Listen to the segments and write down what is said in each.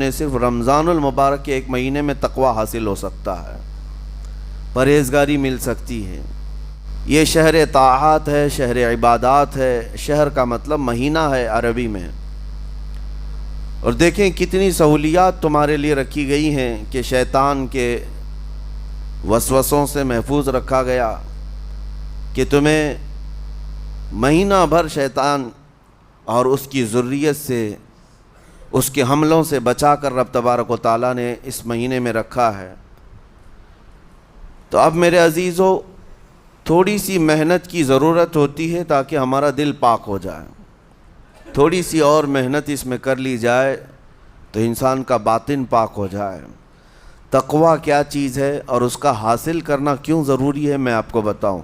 انہیں صرف رمضان المبارک کے ایک مہینے میں تقوی حاصل ہو سکتا ہے، پرہیزگاری مل سکتی ہے۔ یہ شہر طاعات ہے، شہر عبادات ہے، شہر کا مطلب مہینہ ہے عربی میں۔ اور دیکھیں کتنی سہولیات تمہارے لیے رکھی گئی ہیں کہ شیطان کے وسوسوں سے محفوظ رکھا گیا، کہ تمہیں مہینہ بھر شیطان اور اس کی ذریت سے، اس کے حملوں سے بچا کر رب تبارک و تعالیٰ نے اس مہینے میں رکھا ہے۔ تو اب میرے عزیزو، تھوڑی سی محنت کی ضرورت ہوتی ہے تاکہ ہمارا دل پاک ہو جائے۔ تھوڑی سی اور محنت اس میں کر لی جائے تو انسان کا باطن پاک ہو جائے۔ تقوی کیا چیز ہے اور اس کا حاصل کرنا کیوں ضروری ہے، میں آپ کو بتاؤں۔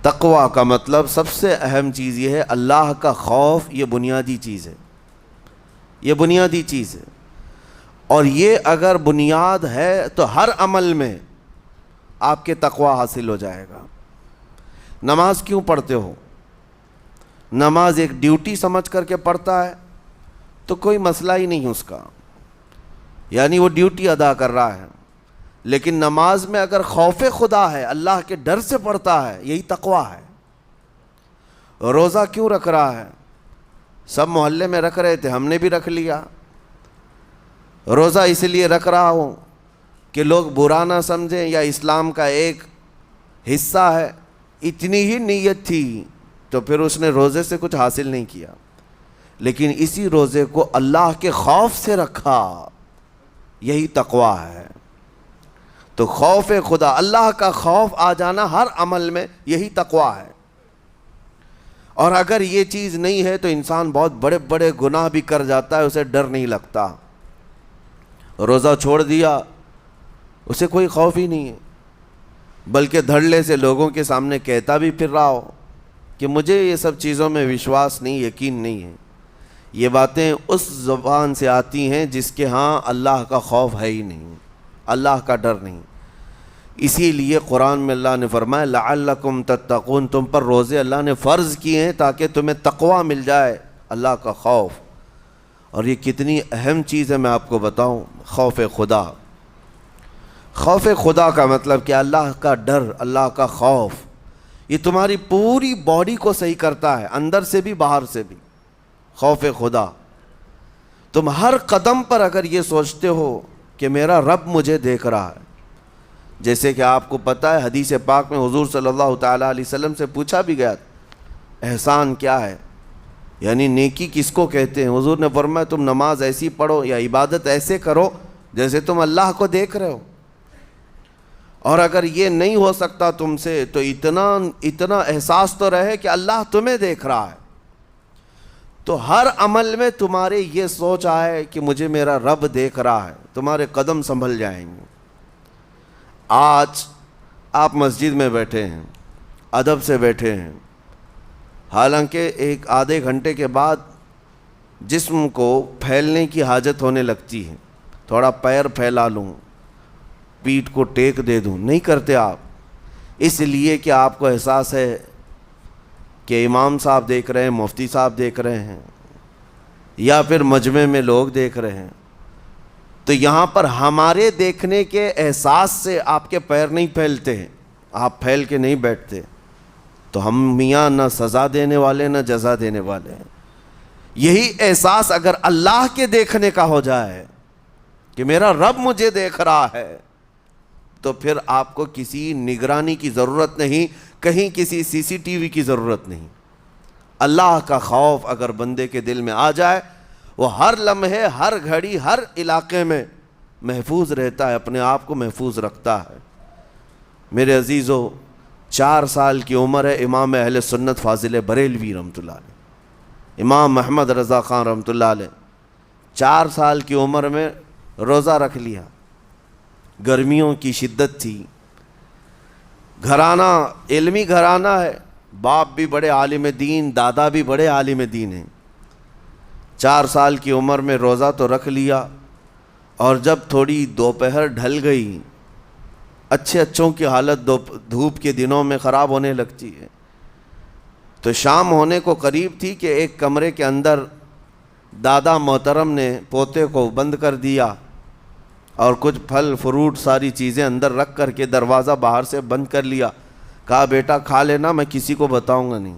تقوی کا مطلب سب سے اہم چیز یہ ہے، اللہ کا خوف۔ یہ بنیادی چیز ہے، یہ بنیادی چیز ہے۔ اور یہ اگر بنیاد ہے تو ہر عمل میں آپ کے تقوی حاصل ہو جائے گا۔ نماز کیوں پڑھتے ہو؟ نماز ایک ڈیوٹی سمجھ کر کے پڑھتا ہے تو کوئی مسئلہ ہی نہیں اس کا، یعنی وہ ڈیوٹی ادا کر رہا ہے۔ لیکن نماز میں اگر خوف خدا ہے، اللہ کے ڈر سے پڑھتا ہے، یہی تقوی ہے۔ روزہ کیوں رکھ رہا ہے؟ سب محلے میں رکھ رہے تھے، ہم نے بھی رکھ لیا۔ روزہ اس لیے رکھ رہا ہوں کہ لوگ برا نہ سمجھیں، یا اسلام کا ایک حصہ ہے۔ اتنی ہی نیت تھی تو پھر اس نے روزے سے کچھ حاصل نہیں کیا، لیکن اسی روزے کو اللہ کے خوف سے رکھا، یہی تقوی ہے۔ تو خوف خدا، اللہ کا خوف آ جانا ہر عمل میں، یہی تقوی ہے۔ اور اگر یہ چیز نہیں ہے تو انسان بہت بڑے بڑے گناہ بھی کر جاتا ہے، اسے ڈر نہیں لگتا۔ روزہ چھوڑ دیا، اسے کوئی خوف ہی نہیں ہے، بلکہ دھڑلے سے لوگوں کے سامنے کہتا بھی پھر رہا ہو کہ مجھے یہ سب چیزوں میں وشواس نہیں، یقین نہیں ہے۔ یہ باتیں اس زبان سے آتی ہیں جس کے ہاں اللہ کا خوف ہے ہی نہیں، اللہ کا ڈر نہیں۔ اسی لیے قرآن میں اللہ نے فرمایا لعلکم تتقون، تم پر روزے اللہ نے فرض کیے ہیں تاکہ تمہیں تقوی مل جائے، اللہ کا خوف۔ اور یہ کتنی اہم چیز ہے میں آپ کو بتاؤں، خوف خدا۔ خوف خدا کا مطلب کہ اللہ کا ڈر، اللہ کا خوف، یہ تمہاری پوری باڈی کو صحیح کرتا ہے، اندر سے بھی باہر سے بھی۔ خوف خدا، تم ہر قدم پر اگر یہ سوچتے ہو کہ میرا رب مجھے دیکھ رہا ہے، جیسے کہ آپ کو پتہ ہے حدیث پاک میں حضور صلی اللہ تعالیٰ علیہ وسلم سے پوچھا بھی گیا احسان کیا ہے، یعنی نیکی کس کو کہتے ہیں؟ حضور نے فرمایا تم نماز ایسی پڑھو یا عبادت ایسے کرو جیسے تم اللہ کو دیکھ رہے ہو۔ اور اگر یہ نہیں ہو سکتا تم سے تو اتنا احساس تو رہے کہ اللہ تمہیں دیکھ رہا ہے۔ تو ہر عمل میں تمہارے یہ سوچ آئے کہ مجھے میرا رب دیکھ رہا ہے، تمہارے قدم سنبھل جائیں گے۔ آج آپ مسجد میں بیٹھے ہیں، ادب سے بیٹھے ہیں، حالانکہ ایک آدھے گھنٹے کے بعد جسم کو پھیلنے کی حاجت ہونے لگتی ہے، تھوڑا پیر پھیلا لوں، پیٹھ کو ٹیک دے دوں، نہیں کرتے آپ، اس لیے کہ آپ کو احساس ہے کہ امام صاحب دیکھ رہے ہیں، مفتی صاحب دیکھ رہے ہیں، یا پھر مجمع میں لوگ دیکھ رہے ہیں۔ تو یہاں پر ہمارے دیکھنے کے احساس سے آپ کے پیر نہیں پھیلتے ہیں، آپ پھیل کے نہیں بیٹھتے۔ تو ہم میاں نہ سزا دینے والے نہ جزا دینے والے ہیں۔ یہی احساس اگر اللہ کے دیکھنے کا ہو جائے کہ میرا رب مجھے دیکھ رہا ہے، تو پھر آپ کو کسی نگرانی کی ضرورت نہیں، کہیں کسی سی سی ٹی وی کی ضرورت نہیں۔ اللہ کا خوف اگر بندے کے دل میں آ جائے، وہ ہر لمحے، ہر گھڑی، ہر علاقے میں محفوظ رہتا ہے، اپنے آپ کو محفوظ رکھتا ہے۔ میرے عزیزو، 4 سال کی عمر ہے امام اہل سنت فاضل بریلوی رحمۃ اللہ علیہ، امام محمد رضا خان رحمۃ اللہ علیہ، 4 سال کی عمر میں روزہ رکھ لیا۔ گرمیوں کی شدت تھی، گھرانہ علمی گھرانہ ہے، باپ بھی بڑے عالم دین، دادا بھی بڑے عالم دین ہیں۔ 4 سال کی عمر میں روزہ تو رکھ لیا، اور جب تھوڑی دوپہر ڈھل گئی، اچھوں کی حالت دھوپ کے دنوں میں خراب ہونے لگتی ہے، تو شام ہونے کو قریب تھی کہ ایک کمرے کے اندر دادا محترم نے پوتے کو بند کر دیا اور کچھ پھل فروٹ ساری چیزیں اندر رکھ کر کے دروازہ باہر سے بند کر لیا. کہا بیٹا کھا لینا, میں کسی کو بتاؤں گا نہیں,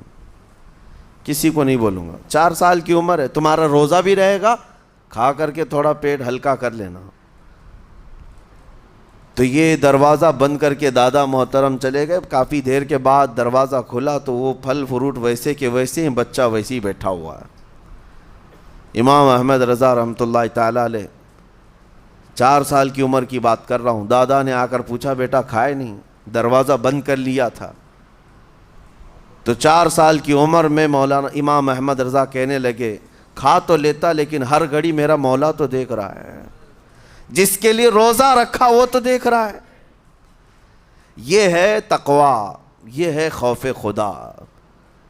کسی کو نہیں بولوں گا. 4 سال کی عمر ہے, تمہارا روزہ بھی رہے گا, کھا کر کے تھوڑا پیٹ ہلکا کر لینا. تو یہ دروازہ بند کر کے دادا محترم چلے گئے. کافی دیر کے بعد دروازہ کھلا تو وہ پھل فروٹ ویسے کے ویسے ہیں, بچہ ویسے ہی بیٹھا ہوا ہے. امام احمد رضا رحمۃ اللہ تعالی علیہ, 4 سال کی عمر کی بات کر رہا ہوں. دادا نے آ کر پوچھا بیٹا کھائے نہیں, دروازہ بند کر لیا تھا. تو 4 سال کی عمر میں مولانا امام احمد رضا کہنے لگے کھا تو لیتا لیکن ہر گھڑی میرا مولا تو دیکھ رہا ہے, جس کے لیے روزہ رکھا وہ تو دیکھ رہا ہے. یہ ہے تقویٰ, یہ ہے خوف خدا,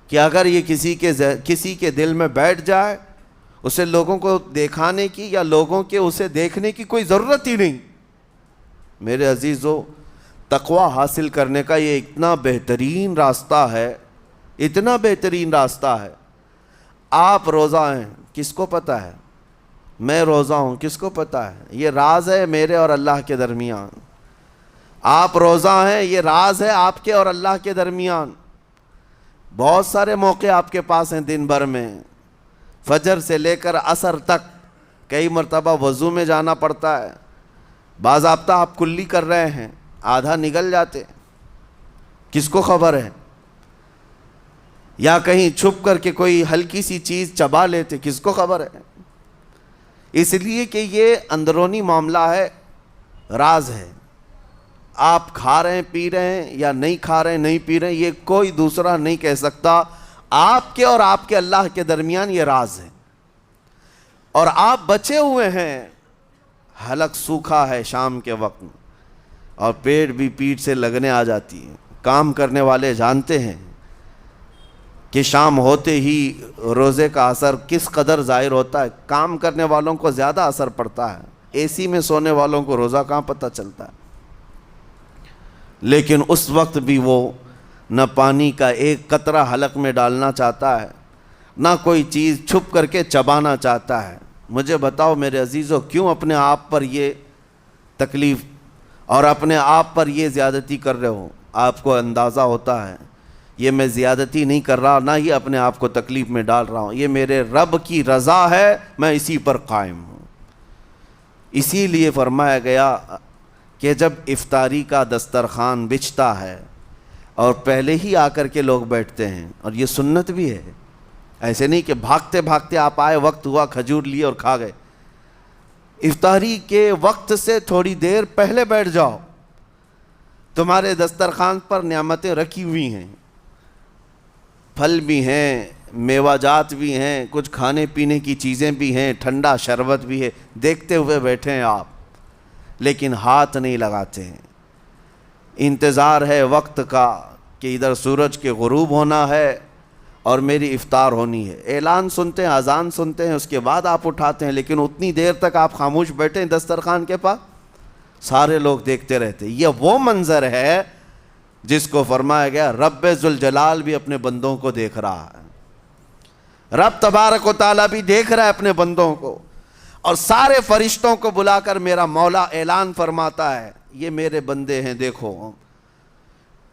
کہ اگر یہ کسی کے دل میں بیٹھ جائے, اسے لوگوں کو دکھانے کی یا لوگوں کے اسے دیکھنے کی کوئی ضرورت ہی نہیں. میرے عزیزو, تقویٰ حاصل کرنے کا یہ اتنا بہترین راستہ ہے, اتنا بہترین راستہ ہے. آپ روزہ ہیں, کس کو پتہ ہے؟ میں روزہ ہوں, کس کو پتہ ہے؟ یہ راز ہے میرے اور اللہ کے درمیان. آپ روزہ ہیں, یہ راز ہے آپ کے اور اللہ کے درمیان. بہت سارے موقع آپ کے پاس ہیں دن بھر میں, فجر سے لے کر عصر تک. کئی مرتبہ وضو میں جانا پڑتا ہے, باضابطہ آپ کلی کر رہے ہیں, آدھا نگل جاتے, کس کو خبر ہے؟ یا کہیں چھپ کر کے کوئی ہلکی سی چیز چبا لیتے, کس کو خبر ہے؟ اس لیے کہ یہ اندرونی معاملہ ہے, راز ہے. آپ کھا رہے ہیں پی رہے ہیں یا نہیں کھا رہے ہیں نہیں پی رہے ہیں, یہ کوئی دوسرا نہیں کہہ سکتا. آپ کے اور آپ کے اللہ کے درمیان یہ راز ہے. اور آپ بچے ہوئے ہیں, حلق سوکھا ہے شام کے وقت میں, اور پیٹ بھی پیٹ سے لگنے آ جاتی ہے. کام کرنے والے جانتے ہیں کہ شام ہوتے ہی روزے کا اثر کس قدر ظاہر ہوتا ہے. کام کرنے والوں کو زیادہ اثر پڑتا ہے, اے سی میں سونے والوں کو روزہ کہاں پتہ چلتا ہے. لیکن اس وقت بھی وہ نہ پانی کا ایک قطرہ حلق میں ڈالنا چاہتا ہے, نہ کوئی چیز چھپ کر کے چبانا چاہتا ہے. مجھے بتاؤ میرے عزیزو, کیوں اپنے آپ پر یہ تکلیف اور اپنے آپ پر یہ زیادتی کر رہے ہو؟ آپ کو اندازہ ہوتا ہے یہ میں زیادتی نہیں کر رہا, نہ ہی اپنے آپ کو تکلیف میں ڈال رہا ہوں, یہ میرے رب کی رضا ہے, میں اسی پر قائم ہوں. اسی لیے فرمایا گیا کہ جب افطاری کا دسترخوان بچھتا ہے اور پہلے ہی آ کر کے لوگ بیٹھتے ہیں, اور یہ سنت بھی ہے, ایسے نہیں کہ بھاگتے بھاگتے آپ آئے, وقت ہوا کھجور لیے اور کھا گئے. افطاری کے وقت سے تھوڑی دیر پہلے بیٹھ جاؤ, تمہارے دسترخوان پر نعمتیں رکھی ہوئی ہیں, پھل بھی ہیں, میوہ جات بھی ہیں, کچھ کھانے پینے کی چیزیں بھی ہیں, ٹھنڈا شربت بھی ہے, دیکھتے ہوئے بیٹھے ہیں آپ, لیکن ہاتھ نہیں لگاتے ہیں. انتظار ہے وقت کا کہ ادھر سورج کے غروب ہونا ہے اور میری افطار ہونی ہے. اعلان سنتے ہیں, اذان سنتے ہیں, اس کے بعد آپ اٹھاتے ہیں, لیکن اتنی دیر تک آپ خاموش بیٹھے ہیں دسترخوان کے پاس, سارے لوگ دیکھتے رہتے. یہ وہ منظر ہے جس کو فرمایا گیا رب ذوالجلال بھی اپنے بندوں کو دیکھ رہا ہے, رب تبارک و تعالیٰ بھی دیکھ رہا ہے اپنے بندوں کو. اور سارے فرشتوں کو بلا کر میرا مولا اعلان فرماتا ہے, یہ میرے بندے ہیں, دیکھو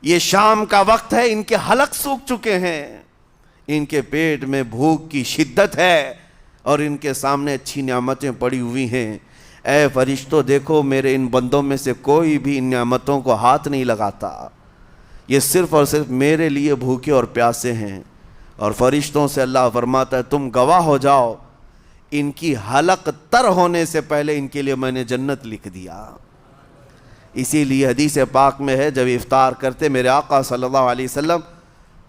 یہ شام کا وقت ہے, ان کے حلق سوکھ چکے ہیں, ان کے پیٹ میں بھوک کی شدت ہے, اور ان کے سامنے اچھی نعمتیں پڑی ہوئی ہیں. اے فرشتوں دیکھو, میرے ان بندوں میں سے کوئی بھی ان نعمتوں کو ہاتھ نہیں لگاتا, یہ صرف اور صرف میرے لیے بھوکے اور پیاسے ہیں. اور فرشتوں سے اللہ فرماتا ہے تم گواہ ہو جاؤ, ان کی حلق تر ہونے سے پہلے ان کے لیے میں نے جنت لکھ دیا. اسی لیے حدیث پاک میں ہے, جب افطار کرتے میرے آقا صلی اللہ علیہ وسلم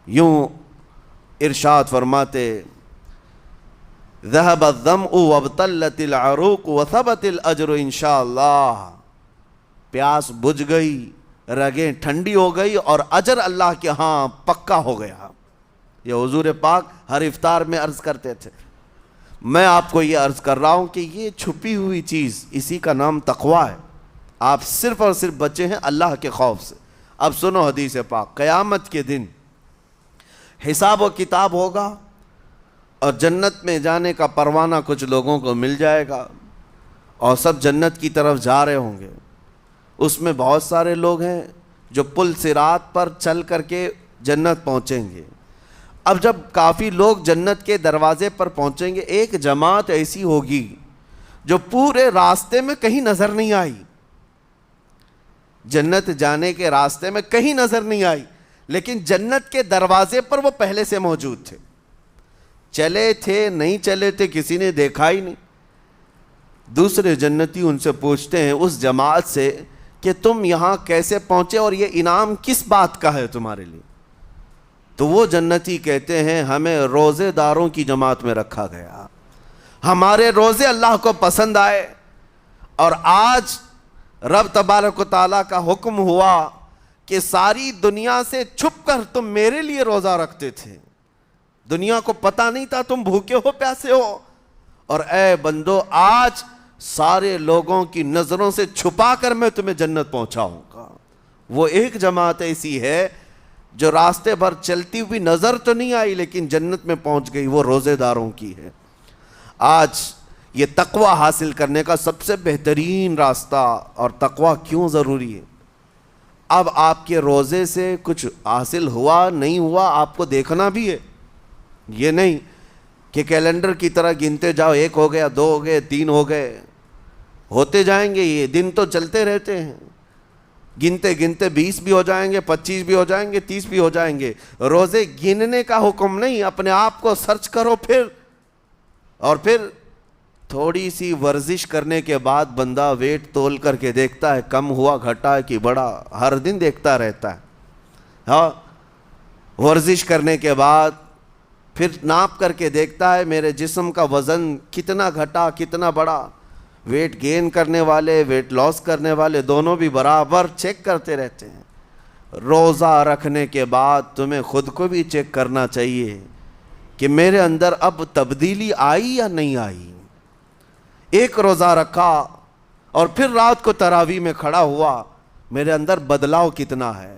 یوں ارشاد فرماتے, ذهب الظمأ وابتلت العروق وثبت الاجر انشاءاللہ. پیاس بجھ گئی, رگیں ٹھنڈی ہو گئی, اور اجر اللہ کے ہاں پکا ہو گیا. یہ حضور پاک ہر افطار میں عرض کرتے تھے. میں آپ کو یہ عرض کر رہا ہوں کہ یہ چھپی ہوئی چیز, اسی کا نام تقویٰ ہے. آپ صرف اور صرف بچے ہیں اللہ کے خوف سے. اب سنو حدیث پاک, قیامت کے دن حساب و کتاب ہوگا, اور جنت میں جانے کا پروانہ کچھ لوگوں کو مل جائے گا اور سب جنت کی طرف جا رہے ہوں گے۔ اس میں بہت سارے لوگ ہیں جو پل صراط پر چل کر کے جنت پہنچیں گے۔ اب جب کافی لوگ جنت کے دروازے پر پہنچیں گے، ایک جماعت ایسی ہوگی جو پورے راستے میں کہیں نظر نہیں آئی، جنت جانے کے راستے میں کہیں نظر نہیں آئی، لیکن جنت کے دروازے پر وہ پہلے سے موجود تھے، چلے تھے نہیں چلے تھے کسی نے دیکھا ہی نہیں۔ دوسرے جنتی ان سے پوچھتے ہیں اس جماعت سے کہ تم یہاں کیسے پہنچے اور یہ انعام کس بات کا ہے تمہارے لیے؟ تو وہ جنتی کہتے ہیں ہمیں روزے داروں کی جماعت میں رکھا گیا، ہمارے روزے اللہ کو پسند آئے، اور آج رب تبارک و تعالیٰ کا حکم ہوا کہ ساری دنیا سے چھپ کر تم میرے لیے روزہ رکھتے تھے، دنیا کو پتہ نہیں تھا تم بھوکے ہو پیاسے ہو، اور اے بندو آج سارے لوگوں کی نظروں سے چھپا کر میں تمہیں جنت پہنچاؤں گا۔ وہ ایک جماعت ایسی ہے جو راستے بھر چلتی ہوئی نظر تو نہیں آئی لیکن جنت میں پہنچ گئی، وہ روزے داروں کی ہے۔ آج یہ تقوی حاصل کرنے کا سب سے بہترین راستہ، اور تقوی کیوں ضروری ہے؟ اب آپ کے روزے سے کچھ حاصل ہوا نہیں ہوا آپ کو دیکھنا بھی ہے، یہ نہیں کہ کیلنڈر کی طرح گنتے جاؤ، 1 ہو گیا، 2 ہو گئے، 3 ہو گئے، ہوتے جائیں گے، یہ دن تو چلتے رہتے ہیں، گنتے گنتے 20 بھی ہو جائیں گے، 25 بھی ہو جائیں گے، 30 بھی ہو جائیں گے۔ روزے گننے کا حکم نہیں، اپنے آپ کو سرچ کرو پھر تھوڑی سی ورزش کرنے کے بعد بندہ ویٹ تول کر کے دیکھتا ہے کم ہوا گھٹا ہے کہ بڑا، ہر دن دیکھتا رہتا ہے۔ ہاں، ورزش کرنے کے بعد پھر ناپ کر کے دیکھتا ہے میرے جسم کا وزن کتنا گھٹا کتنا بڑا۔ ویٹ گین کرنے والے ویٹ لاس کرنے والے دونوں بھی برابر چیک کرتے رہتے ہیں۔ روزہ رکھنے کے بعد تمہیں خود کو بھی چیک کرنا چاہیے کہ میرے اندر اب تبدیلی آئی یا نہیں آئی۔ ایک روزہ رکھا اور پھر رات کو تراویح میں کھڑا ہوا، میرے اندر بدلاؤ کتنا ہے؟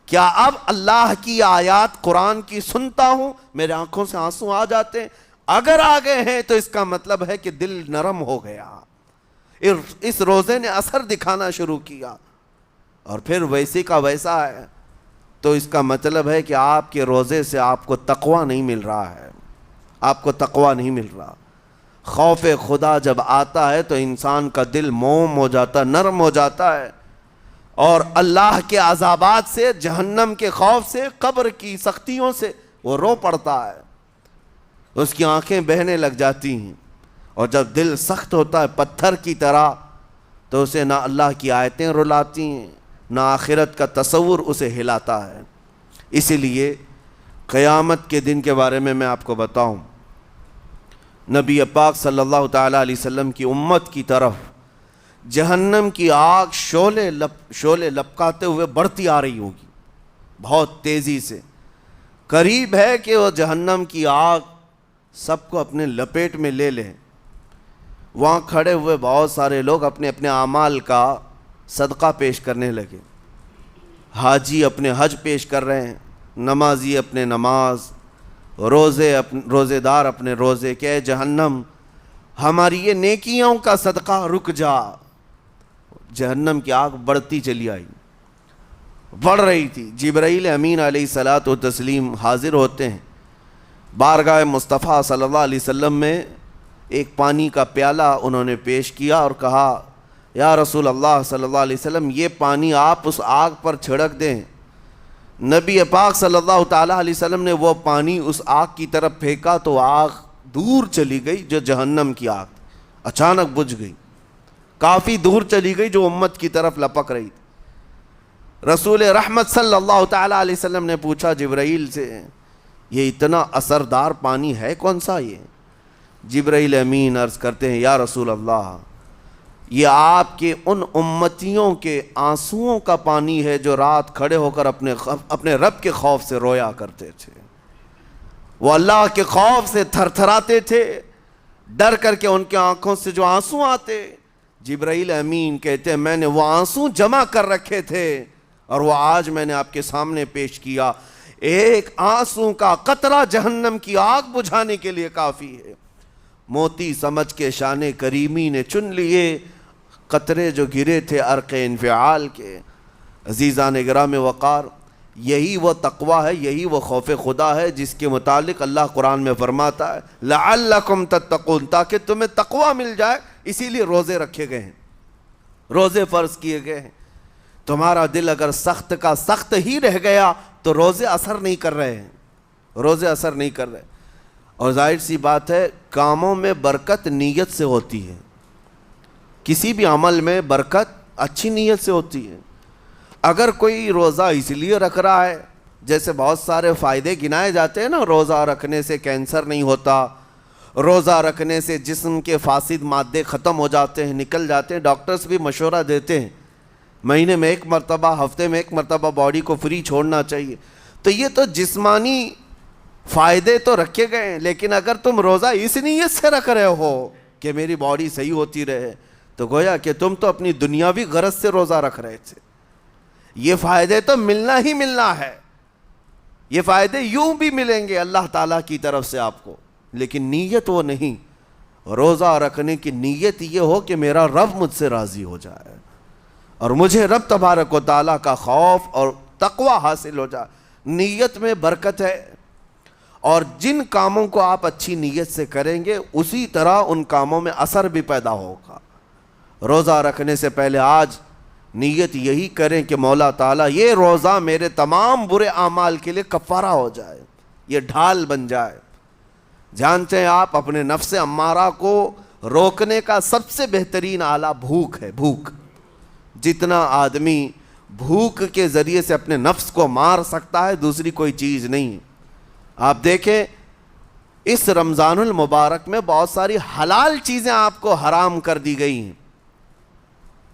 کیا اب اللہ کی آیات قرآن کی سنتا ہوں میرے آنکھوں سے آنسو آ جاتے ہیں؟ اگر آ گئے ہیں تو اس کا مطلب ہے کہ دل نرم ہو گیا، اس روزے نے اثر دکھانا شروع کیا، اور پھر ویسے کا ویسا ہے، تو اس کا مطلب ہے کہ آپ کے روزے سے آپ کو تقوی نہیں مل رہا ہے، آپ کو تقوی نہیں مل رہا۔ خوف خدا جب آتا ہے تو انسان کا دل موم ہو جاتا، نرم ہو جاتا ہے، اور اللہ کے عذابات سے، جہنم کے خوف سے، قبر کی سختیوں سے وہ رو پڑتا ہے، اس کی آنکھیں بہنے لگ جاتی ہیں، اور جب دل سخت ہوتا ہے پتھر کی طرح تو اسے نہ اللہ کی آیتیں رلاتی ہیں نہ آخرت کا تصور اسے ہلاتا ہے۔ اسی لیے قیامت کے دن کے بارے میں آپ کو بتاؤں، نبی پاک صلی اللہ تعالیٰ علیہ وسلم کی امت کی طرف جہنم کی آگ شعلے لپکاتے ہوئے بڑھتی آ رہی ہوگی بہت تیزی سے، قریب ہے کہ وہ جہنم کی آگ سب کو اپنے لپیٹ میں لے لیں۔ وہاں کھڑے ہوئے بہت سارے لوگ اپنے اپنے اعمال کا صدقہ پیش کرنے لگے، حاجی اپنے حج پیش کر رہے ہیں، نمازی اپنے نماز، روزے دار اپنے روزے، کہ اے جہنم ہماری یہ نیکیوں کا صدقہ رک جا۔ جہنم کی آگ بڑھتی چلی آئی، بڑھ رہی تھی۔ جبرائیل امین علیہ الصلاۃ والتسلیم حاضر ہوتے ہیں بارگاہ مصطفیٰ صلی اللہ علیہ وسلم میں، ایک پانی کا پیالہ انہوں نے پیش کیا اور کہا یا رسول اللہ صلی اللہ علیہ وسلم یہ پانی آپ اس آگ پر چھڑک دیں۔ نبی پاک صلی اللہ تعالیٰ علیہ وسلم نے وہ پانی اس آگ کی طرف پھینکا تو آگ دور چلی گئی، جو جہنم کی آگ اچانک بجھ گئی، کافی دور چلی گئی جو امت کی طرف لپک رہی تھی۔ رسول رحمت صلی اللہ تعالیٰ علیہ وسلم نے پوچھا جبرائیل سے یہ اتنا اثردار پانی ہے کون سا؟ یہ جبرائیل امین عرض کرتے ہیں یا رسول اللہ یہ آپ کے ان امتیوں کے آنسوؤں کا پانی ہے جو رات کھڑے ہو کر اپنے رب کے خوف سے رویا کرتے تھے، وہ اللہ کے خوف سے تھر تھراتے تھے، ڈر کر کے ان کے آنکھوں سے جو آنسو آتے۔ جبرائیل امین کہتے ہیں میں نے وہ آنسو جمع کر رکھے تھے اور وہ آج میں نے آپ کے سامنے پیش کیا۔ ایک آنسو کا قطرہ جہنم کی آگ بجھانے کے لیے کافی ہے۔ موتی سمجھ کے شان کریمی نے چن لیے قطرے جو گرے تھے عرق انفعال کے۔ عزیزان گرام وقار، یہی وہ تقویٰ ہے، یہی وہ خوف خدا ہے جس کے متعلق اللہ قرآن میں فرماتا ہے لعلکم تتقون، تاکہ تمہیں تقویٰ مل جائے، اسی لیے روزے رکھے گئے ہیں، روزے فرض کیے گئے ہیں۔ تمہارا دل اگر سخت کا سخت ہی رہ گیا تو روزے اثر نہیں کر رہے ہیں، روزے اثر نہیں کر رہے۔ اور ظاہر سی بات ہے کاموں میں برکت نیت سے ہوتی ہے، کسی بھی عمل میں برکت اچھی نیت سے ہوتی ہے۔ اگر کوئی روزہ اس لیے رکھ رہا ہے، جیسے بہت سارے فائدے گنائے جاتے ہیں نا، روزہ رکھنے سے کینسر نہیں ہوتا، روزہ رکھنے سے جسم کے فاسد مادے ختم ہو جاتے ہیں، نکل جاتے ہیں، ڈاکٹرز بھی مشورہ دیتے ہیں مہینے میں ایک مرتبہ، ہفتے میں ایک مرتبہ باڈی کو فری چھوڑنا چاہیے۔ تو یہ تو جسمانی فائدے تو رکھے گئے ہیں، لیکن اگر تم روزہ اس نیت سے رکھ رہے ہو کہ میری باڈی صحیح ہوتی رہے، تو گویا کہ تم تو اپنی دنیاوی غرض سے روزہ رکھ رہے تھے۔ یہ فائدے تو ملنا ہی ملنا ہے، یہ فائدے یوں بھی ملیں گے اللہ تعالیٰ کی طرف سے آپ کو، لیکن نیت وہ نہیں۔ روزہ رکھنے کی نیت یہ ہو کہ میرا رب مجھ سے راضی ہو جائے اور مجھے رب تبارک و تعالیٰ کا خوف اور تقوی حاصل ہو جائے۔ نیت میں برکت ہے، اور جن کاموں کو آپ اچھی نیت سے کریں گے اسی طرح ان کاموں میں اثر بھی پیدا ہوگا۔ روزہ رکھنے سے پہلے آج نیت یہی کریں کہ مولا تعالیٰ یہ روزہ میرے تمام برے اعمال کے لیے کفارہ ہو جائے، یہ ڈھال بن جائے۔ جانتے ہیں آپ اپنے نفس امارہ کو روکنے کا سب سے بہترین آلہ بھوک ہے، بھوک۔ جتنا آدمی بھوک کے ذریعے سے اپنے نفس کو مار سکتا ہے دوسری کوئی چیز نہیں۔ آپ دیکھیں اس رمضان المبارک میں بہت ساری حلال چیزیں آپ کو حرام کر دی گئی ہیں،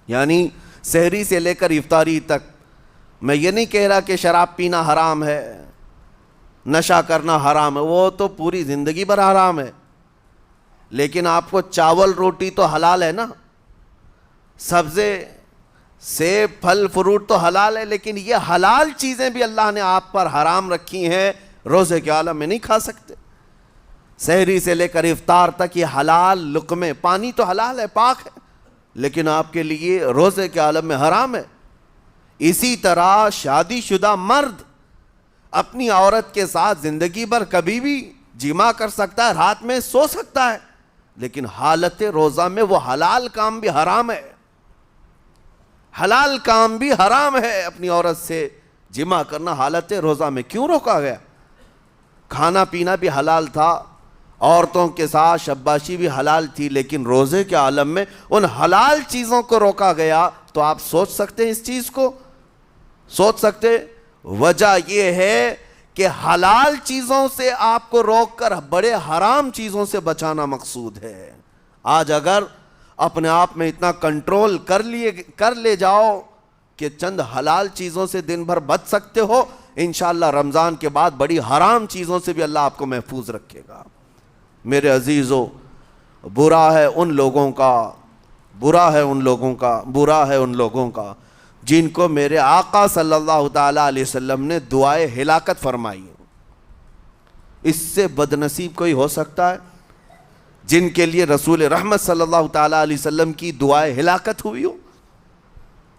یعنی سحری سے لے کر افطاری تک۔ میں یہ نہیں کہہ رہا کہ شراب پینا حرام ہے، نشہ کرنا حرام ہے، وہ تو پوری زندگی بھر حرام ہے، لیکن آپ کو چاول روٹی تو حلال ہے نا، سبزے سیب پھل فروٹ تو حلال ہے، لیکن یہ حلال چیزیں بھی اللہ نے آپ پر حرام رکھی ہیں، روزے کے عالم میں نہیں کھا سکتے۔ سحری سے لے کر افطار تک یہ حلال لقمے، پانی تو حلال ہے، پاک ہے، لیکن آپ کے لیے روزے کے عالم میں حرام ہے۔ اسی طرح شادی شدہ مرد اپنی عورت کے ساتھ زندگی بھر کبھی بھی جمع کر سکتا ہے، رات میں سو سکتا ہے، لیکن حالت روزہ میں وہ حلال کام بھی حرام ہے، حلال کام بھی حرام ہے۔ اپنی عورت سے جمع کرنا حالت روزہ میں کیوں روکا گیا؟ کھانا پینا بھی حلال تھا، عورتوں کے ساتھ شباشی بھی حلال تھی، لیکن روزے کے عالم میں ان حلال چیزوں کو روکا گیا۔ تو آپ سوچ سکتے ہیں اس چیز کو، سوچ سکتے؟ وجہ یہ ہے کہ حلال چیزوں سے آپ کو روک کر بڑے حرام چیزوں سے بچانا مقصود ہے۔ آج اگر اپنے آپ میں اتنا کنٹرول کر لے جاؤ کہ چند حلال چیزوں سے دن بھر بچ سکتے ہو، انشاءاللہ رمضان کے بعد بڑی حرام چیزوں سے بھی اللہ آپ کو محفوظ رکھے گا۔ میرے عزیزو، برا ہے ان لوگوں کا جن کو میرے آقا صلی اللہ تعالیٰ علیہ وسلم نے دعائے ہلاکت فرمائی۔ اس سے بدنصیب کوئی ہو سکتا ہے؟ جن کے لیے رسول رحمت صلی اللہ تعالیٰ علیہ وسلم کی دعائے ہلاکت ہوئی ہو۔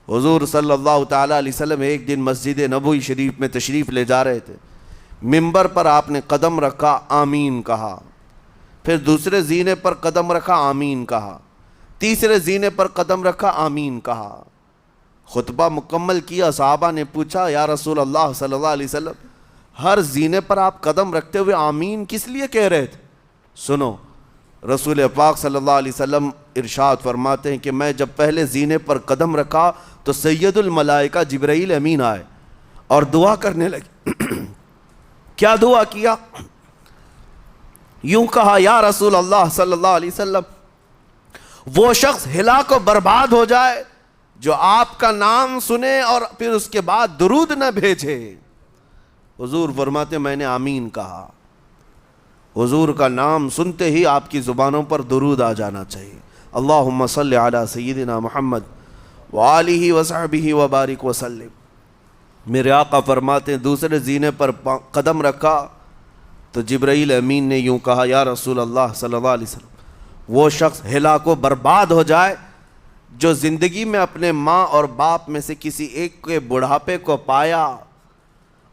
حضور صلی اللہ تعالیٰ علیہ وسلم ایک دن مسجد نبوی شریف میں تشریف لے جا رہے تھے، منبر پر آپ نے قدم رکھا، آمین کہا، پھر دوسرے زینے پر قدم رکھا، آمین کہا، تیسرے زینے پر قدم رکھا، آمین کہا۔ خطبہ مکمل کیا، صحابہ نے پوچھا یا رسول اللہ صلی اللہ علیہ وسلم ہر زینے پر آپ قدم رکھتے ہوئے آمین کس لیے کہہ رہے تھے؟ سنو، رسول پاک صلی اللہ علیہ وسلم ارشاد فرماتے ہیں کہ میں جب پہلے زینے پر قدم رکھا تو سید الملائکہ جبرائیل امین آئے اور دعا کرنے لگے۔ کیا دعا کیا؟ یوں کہا، یا رسول اللہ صلی اللہ علیہ وسلم وہ شخص ہلاک و برباد ہو جائے جو آپ کا نام سنے اور پھر اس کے بعد درود نہ بھیجے۔ حضور فرماتے میں نے آمین کہا۔ حضور کا نام سنتے ہی آپ کی زبانوں پر درود آ جانا چاہیے۔ اللہم صلی علی سیدنا محمد وآلہ وصحبہ وبارک وسلم۔ میرے آقا فرماتے ہیں دوسرے زینے پر قدم رکھا تو جبرائیل امین نے یوں کہا، یا رسول اللہ صلی اللہ علیہ وسلم، وہ شخص ہلاک و برباد ہو جائے جو زندگی میں اپنے ماں اور باپ میں سے کسی ایک کے بڑھاپے کو پایا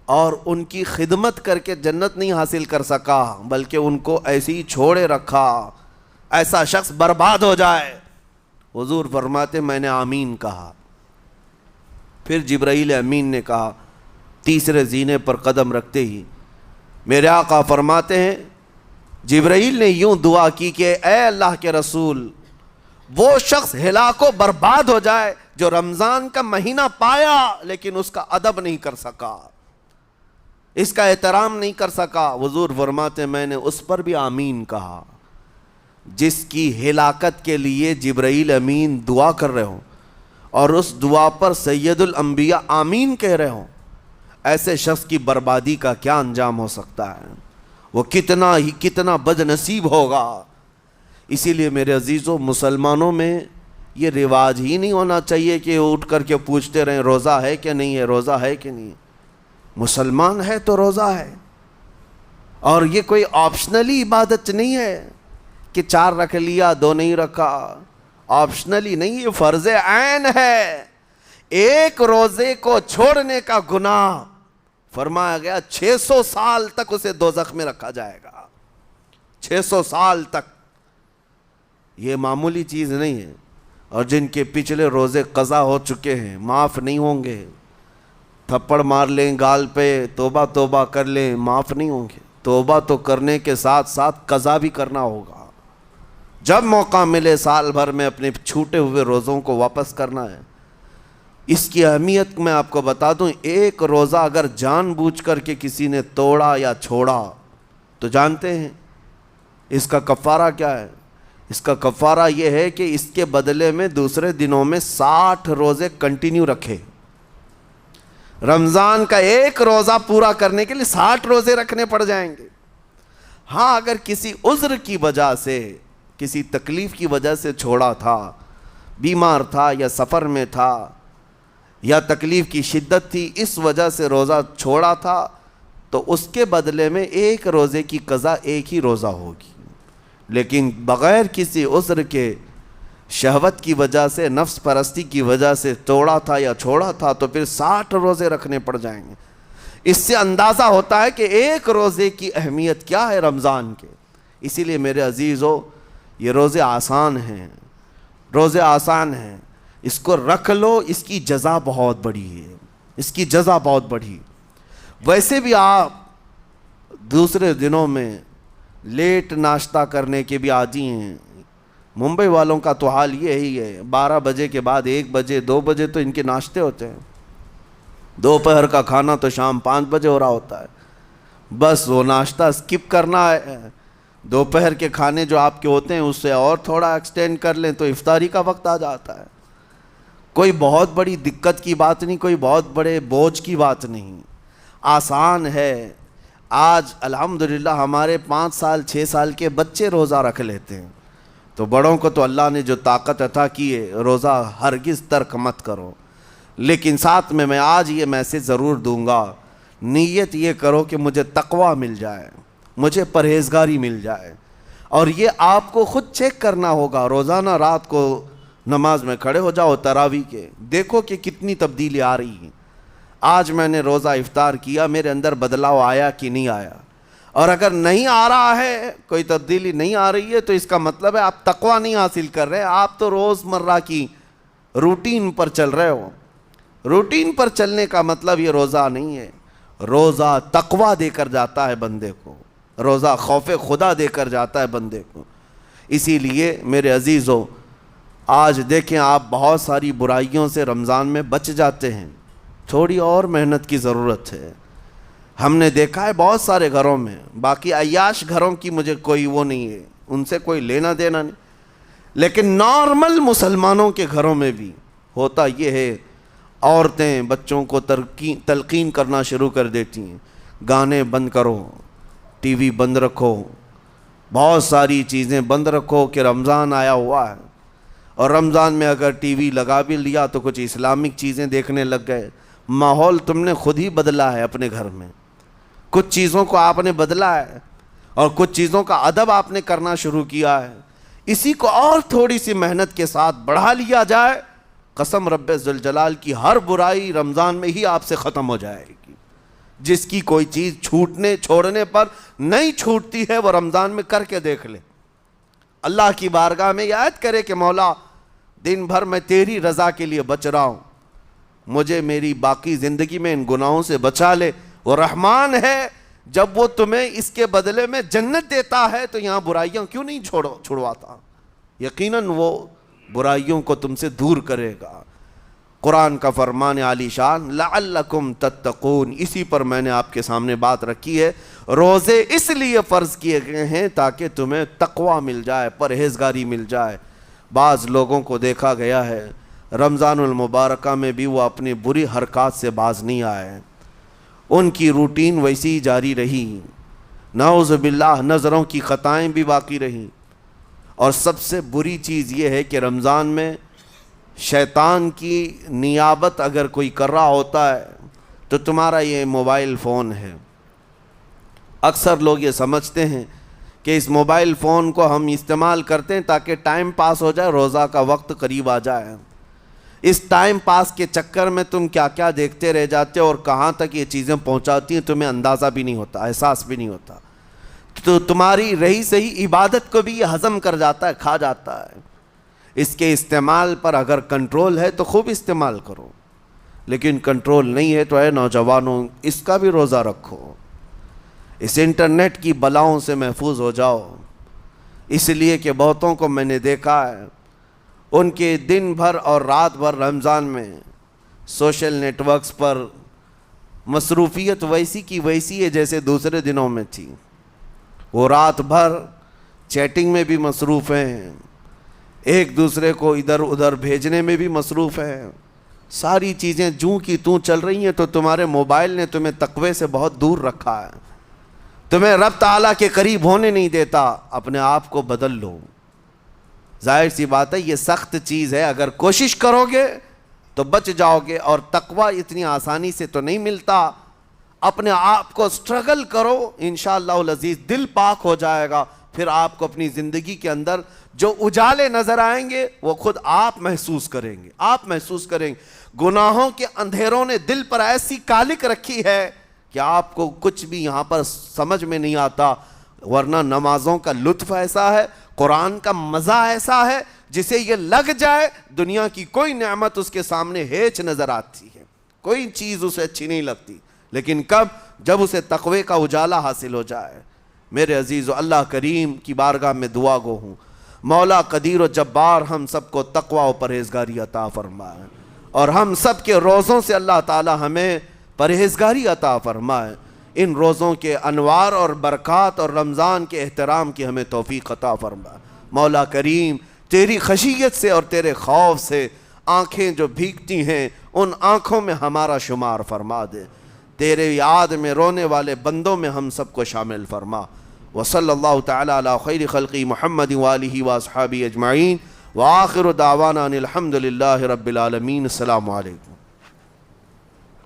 اور ان کی خدمت کر کے جنت نہیں حاصل کر سکا بلکہ ان کو ایسے ہی چھوڑے رکھا، ایسا شخص برباد ہو جائے۔ حضور فرماتے میں نے آمین کہا۔ پھر جبرائیل امین نے کہا، تیسرے زینے پر قدم رکھتے ہی میرے آقا فرماتے ہیں جبرائیل نے یوں دعا کی کہ اے اللہ کے رسول، وہ شخص ہلاک و برباد ہو جائے جو رمضان کا مہینہ پایا لیکن اس کا ادب نہیں کر سکا، اس کا احترام نہیں کر سکا۔ حضور فرماتے میں نے اس پر بھی آمین کہا۔ جس کی ہلاکت کے لیے جبرائیل امین دعا کر رہے ہوں اور اس دعا پر سید الانبیاء آمین کہہ رہے ہوں، ایسے شخص کی بربادی کا کیا انجام ہو سکتا ہے؟ وہ کتنا بد نصیب ہوگا۔ اسی لیے میرے عزیزوں، مسلمانوں میں یہ رواج ہی نہیں ہونا چاہیے کہ اٹھ کر کے پوچھتے رہیں روزہ ہے کہ نہیں ہے، روزہ ہے کہ نہیں ہے۔ مسلمان ہے تو روزہ ہے، اور یہ کوئی آپشنلی عبادت نہیں ہے کہ 4 رکھ لیا 2 نہیں رکھا، آپشنلی نہیں، یہ فرض عین ہے۔ ایک روزے کو چھوڑنے کا گناہ فرمایا گیا 600 سال تک اسے دوزخ میں رکھا جائے گا، 600 سال تک۔ یہ معمولی چیز نہیں ہے، اور جن کے پچھلے روزے قضا ہو چکے ہیں معاف نہیں ہوں گے۔ تھپڑ مار لیں گال پہ، توبہ توبہ کر لیں، معاف نہیں ہوں گے۔ توبہ تو کرنے کے ساتھ ساتھ قضا بھی کرنا ہوگا۔ جب موقع ملے سال بھر میں اپنے چھوٹے ہوئے روزوں کو واپس کرنا ہے۔ اس کی اہمیت میں آپ کو بتا دوں، ایک روزہ اگر جان بوجھ کر کے کسی نے توڑا یا چھوڑا تو جانتے ہیں اس کا کفارہ کیا ہے؟ اس کا کفارہ یہ ہے کہ اس کے بدلے میں دوسرے دنوں میں 60 روزے کنٹینیو رکھے۔ رمضان کا ایک روزہ پورا کرنے کے لیے 60 روزے رکھنے پڑ جائیں گے۔ ہاں، اگر کسی عذر کی وجہ سے، کسی تکلیف کی وجہ سے چھوڑا تھا، بیمار تھا یا سفر میں تھا یا تکلیف کی شدت تھی، اس وجہ سے روزہ چھوڑا تھا، تو اس کے بدلے میں ایک روزے کی قضا ایک ہی روزہ ہوگی۔ لیکن بغیر کسی عذر کے، شہوت کی وجہ سے، نفس پرستی کی وجہ سے توڑا تھا یا چھوڑا تھا تو پھر 60 روزے رکھنے پڑ جائیں گے۔ اس سے اندازہ ہوتا ہے کہ ایک روزے کی اہمیت کیا ہے رمضان کے۔ اسی لیے میرے عزیزو، یہ روزے آسان ہیں، روزے آسان ہیں، اس کو رکھ لو، اس کی جزا بہت بڑی ہے، اس کی جزا بہت بڑی۔ ویسے بھی آپ دوسرے دنوں میں لیٹ ناشتہ کرنے کے بھی عادی ہیں۔ ممبئی والوں کا تو حال یہ ہی ہے، 12 بجے کے بعد 1 بجے 2 بجے تو ان کے ناشتے ہوتے ہیں، دوپہر کا کھانا تو شام 5 بجے ہو رہا ہوتا ہے۔ بس وہ ناشتہ سکپ کرنا ہے، دوپہر کے کھانے جو آپ کے ہوتے ہیں اس سے اور تھوڑا ایکسٹینڈ کر لیں تو افطاری کا وقت آ جاتا ہے۔ کوئی بہت بڑی دقت کی بات نہیں، کوئی بہت بڑے بوجھ کی بات نہیں، آسان ہے۔ آج الحمدللہ ہمارے 5 سال 6 سال کے بچے روزہ رکھ لیتے ہیں، تو بڑوں کو تو اللہ نے جو طاقت عطا کی ہے، روزہ ہرگز ترک مت کرو۔ لیکن ساتھ میں آج یہ میسیج ضرور دوں گا، نیت یہ کرو کہ مجھے تقویٰ مل جائے، مجھے پرہیزگاری مل جائے، اور یہ آپ کو خود چیک کرنا ہوگا۔ روزانہ رات کو نماز میں کھڑے ہو جاؤ تراویح کے، دیکھو کہ کتنی تبدیلی آ رہی ہے۔ آج میں نے روزہ افطار کیا، میرے اندر بدلاؤ آیا کہ نہیں آیا؟ اور اگر نہیں آ رہا ہے، کوئی تبدیلی نہیں آ رہی ہے، تو اس کا مطلب ہے آپ تقویٰ نہیں حاصل کر رہے، آپ تو روز مرہ کی روٹین پر چل رہے ہو۔ روٹین پر چلنے کا مطلب یہ روزہ نہیں ہے۔ روزہ تقویٰ دے کر جاتا ہے بندے کو، روزہ خوف خدا دے کر جاتا ہے بندے کو۔ اسی لیے میرے عزیزو، آج دیکھیں آپ بہت ساری برائیوں سے رمضان میں بچ جاتے ہیں، تھوڑی اور محنت کی ضرورت ہے۔ ہم نے دیکھا ہے بہت سارے گھروں میں، باقی عیاش گھروں کی مجھے کوئی وہ نہیں ہے، ان سے کوئی لینا دینا نہیں، لیکن نارمل مسلمانوں کے گھروں میں بھی ہوتا یہ ہے، عورتیں بچوں کو تلقین کرنا شروع کر دیتی ہیں، گانے بند کرو، ٹی وی بند رکھو، بہت ساری چیزیں بند رکھو کہ رمضان آیا ہوا ہے۔ اور رمضان میں اگر ٹی وی لگا بھی لیا تو کچھ اسلامک چیزیں دیکھنے لگ گئے، ماحول تم نے خود ہی بدلا ہے اپنے گھر میں، کچھ چیزوں کو آپ نے بدلا ہے اور کچھ چیزوں کا ادب آپ نے کرنا شروع کیا ہے، اسی کو اور تھوڑی سی محنت کے ساتھ بڑھا لیا جائے، قسم رب ذوالجلال کی ہر برائی رمضان میں ہی آپ سے ختم ہو جائے گی۔ جس کی کوئی چیز چھوڑنے پر نہیں چھوٹتی ہے وہ رمضان میں کر کے دیکھ لے، اللہ کی بارگاہ میں یاد کرے کہ مولا دن بھر میں تیری رضا کے لیے بچ رہا ہوں، مجھے میری باقی زندگی میں ان گناہوں سے بچا لے۔ وہ رحمان ہے، جب وہ تمہیں اس کے بدلے میں جنت دیتا ہے تو یہاں برائیاں کیوں نہیں چھڑواتا؟ یقیناً وہ برائیوں کو تم سے دور کرے گا۔ قرآن کا فرمان عالی شان لعلکم تتقون، اسی پر میں نے آپ کے سامنے بات رکھی ہے۔ روزے اس لیے فرض کیے گئے ہیں تاکہ تمہیں تقوی مل جائے، پرہیزگاری مل جائے۔ بعض لوگوں کو دیکھا گیا ہے رمضان المبارکہ میں بھی وہ اپنی بری حرکات سے باز نہیں آئے، ان کی روٹین ویسی ہی جاری رہی، نعوذ باللہ نظروں کی خطائیں بھی باقی رہیں۔ اور سب سے بری چیز یہ ہے کہ رمضان میں شیطان کی نیابت اگر کوئی کر رہا ہوتا ہے تو تمہارا یہ موبائل فون ہے۔ اکثر لوگ یہ سمجھتے ہیں کہ اس موبائل فون کو ہم استعمال کرتے ہیں تاکہ ٹائم پاس ہو جائے، روزہ کا وقت قریب آ جائے۔ اس ٹائم پاس کے چکر میں تم کیا کیا دیکھتے رہ جاتے ہو اور کہاں تک یہ چیزیں پہنچاتی ہیں تمہیں اندازہ بھی نہیں ہوتا، احساس بھی نہیں ہوتا، تو تمہاری رہی صحیح عبادت کو بھی یہ ہضم کر جاتا ہے، کھا جاتا ہے۔ اس کے استعمال پر اگر کنٹرول ہے تو خوب استعمال کرو، لیکن کنٹرول نہیں ہے تو اے نوجوانوں اس کا بھی روزہ رکھو، اس انٹرنیٹ کی بلاؤں سے محفوظ ہو جاؤ۔ اس لیے کہ بہتوں کو میں نے دیکھا ہے ان کے دن بھر اور رات بھر رمضان میں سوشل نیٹ ورکس پر مصروفیت ویسی کی ویسی ہے جیسے دوسرے دنوں میں تھی۔ وہ رات بھر چیٹنگ میں بھی مصروف ہیں، ایک دوسرے کو ادھر ادھر بھیجنے میں بھی مصروف ہیں، ساری چیزیں جوں کی توں چل رہی ہیں۔ تو تمہارے موبائل نے تمہیں تقوی سے بہت دور رکھا ہے، تمہیں رب تعالیٰ کے قریب ہونے نہیں دیتا۔ اپنے آپ کو بدل لو۔ ظاہر سی بات ہے یہ سخت چیز ہے، اگر کوشش کرو گے تو بچ جاؤ گے، اور تقوی اتنی آسانی سے تو نہیں ملتا۔ اپنے آپ کو سٹرگل کرو، انشاءاللہ العزیز دل پاک ہو جائے گا، پھر آپ کو اپنی زندگی کے اندر جو اجالے نظر آئیں گے وہ خود آپ محسوس کریں گے، آپ محسوس کریں گے۔ گناہوں کے اندھیروں نے دل پر ایسی کالک رکھی ہے کہ آپ کو کچھ بھی یہاں پر سمجھ میں نہیں آتا، ورنہ نمازوں کا لطف ایسا ہے، قرآن کا مزہ ایسا ہے، جسے یہ لگ جائے دنیا کی کوئی نعمت اس کے سامنے ہیچ نظر آتی ہے، کوئی چیز اسے اچھی نہیں لگتی، لیکن کب؟ جب اسے تقوی کا اجالا حاصل ہو جائے۔ میرے عزیزو، اللہ کریم کی بارگاہ میں دعا گو ہوں، مولا قدیر و جبار ہم سب کو تقوی و پرہیزگاری عطا فرمائے، اور ہم سب کے روزوں سے اللہ تعالی ہمیں پرہیزگاری عطا فرمائے۔ ان روزوں کے انوار اور برکات اور رمضان کے احترام کی ہمیں توفیق عطا فرمائے۔ مولا کریم تیری خشیت سے اور تیرے خوف سے آنکھیں جو بھیگتی ہیں ان آنکھوں میں ہمارا شمار فرما دے، تیرے یاد میں رونے والے بندوں میں ہم سب کو شامل فرما۔ وصلی اللہ تعالی علی خیر خلقی محمد وآلہ واصحابہ اجمعین، وآخر دعوانا ان الحمد للہ رب العالمین۔ السلام علیکم۔